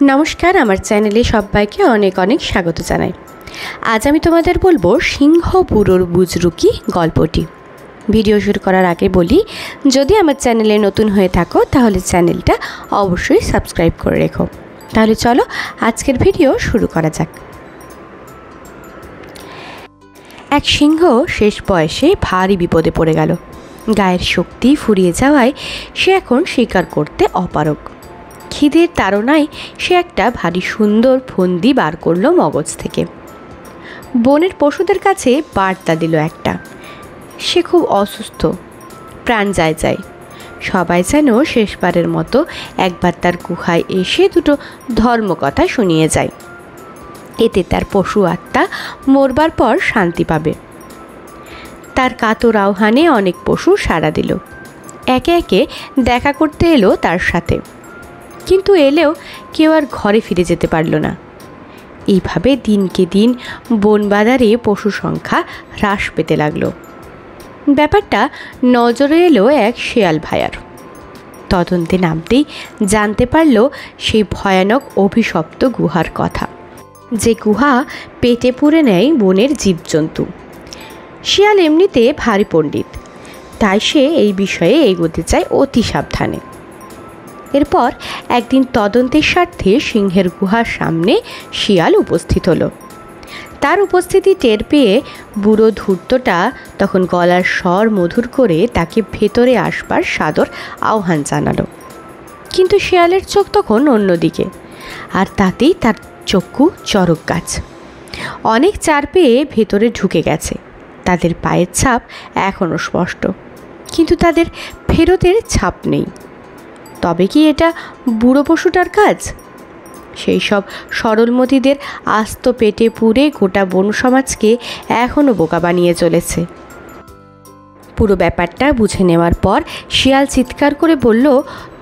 नमस्कार आमार चैनेले सबाइके अनेक अनेक स्वागत जानाई। आज आमी तोमादेर बोलबो सिंह बुड़ोर बुजरुकी गल्पटी। भिडियो शुरू करार आगे बोली, यदि आमार चैनेले नतून हये थाको ताहले चैनेलटा अवश्यई सबस्क्राइब करे रेखो। ताहले चलो आजकेर भिडियो शुरू करा जाक। एक सिंह शेष बयसे भारी विपदे पड़े गेल। गायेर शक्ति फुरिये जावाय से एखन शिकार करते अपारग। খিদের তাড়নায় সে একটা ভারী সুন্দর ফন্দি বার করলো মগজ থেকে। বনের পশুদের কাছে বার্তা দিল একটা, সে খুব অসুস্থ, প্রাণ যায় যায়। সবাই যেন শেষবারের মতো একবার তার গুহায় এসে দুটো ধর্মকথা শুনিয়ে যায়। এতে তার পশু আত্মা মরবার পর শান্তি পাবে। তার কাতর আহ্বানে অনেক পশু সাড়া দিল। একে একে দেখা করতে এলো তার সাথে, কিন্তু এলেও কেউ আর ঘরে ফিরে যেতে পারল না। এইভাবে দিনকে দিন বনবাজারে পশু সংখ্যা হ্রাস পেতে লাগলো। ব্যাপারটা নজরে এলো এক শেয়াল ভাইয়ার। তদন্তে নামতেই জানতে পারল সেই ভয়ানক অভিশপ্ত গুহার কথা, যে গুহা পেটে পুরে নেয় বনের জীবজন্তু। শিয়াল এমনিতে ভারী পণ্ডিত, তাই সে এই বিষয়ে এগোতে চায় অতি সাবধানে। এরপর একদিন তদন্তের স্বার্থে সিংহের গুহার সামনে শিয়াল উপস্থিত হলো। তার উপস্থিতি টের পেয়ে বুড়ো ধূর্তটা তখন গলার স্বর মধুর করে তাকে ভেতরে আসবার সাদর আহ্বান জানালো। কিন্তু শিয়ালের চোখ তখন অন্যদিকে, আর তাতেই তার চক্ষু চরক গাছ। অনেক চার পেয়ে ভেতরে ঢুকে গেছে। তাদের পায়ের ছাপ এখনও স্পষ্ট, কিন্তু তাদের ফেরতের ছাপ নেই। তবে কি এটা বুড়ো পশুটার কাজ? সেই সব সরলমতিদের আস্ত পেটে পুরে গোটা বন সমাজকে এখনও বোকা বানিয়ে চলেছে। পুরো ব্যাপারটা বুঝে নেওয়ার পর শিয়াল চিৎকার করে বলল,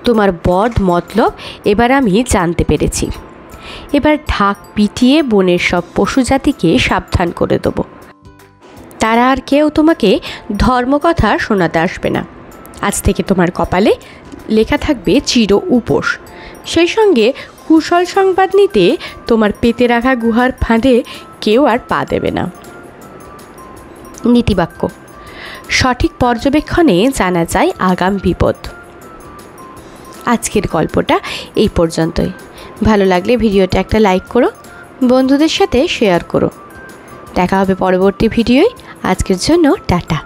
তোমার বদ মতলব এবার আমি জানতে পেরেছি। এবার ঢাক পিটিয়ে বনের সব পশু জাতিকে সাবধান করে দেব। তারা আর কেউ তোমাকে ধর্মকথা শোনাতে আসবে না। আজ থেকে তোমার কপালে লেখা থাকবে চির উপোস। সেই সঙ্গে কুশল সংবাদ নিতে তোমার পেতে রাখা গুহার ফাঁদে কেউ আর পা দেবে না। নীতিবাক্য: সঠিক পর্যবেক্ষণে জানা যায় আগাম বিপদ। আজকের গল্পটা এই পর্যন্তই। ভালো লাগলে ভিডিওটা একটা লাইক করো, বন্ধুদের সাথে শেয়ার করো। দেখা হবে পরবর্তী ভিডিওয়। আজকের জন্য টাটা।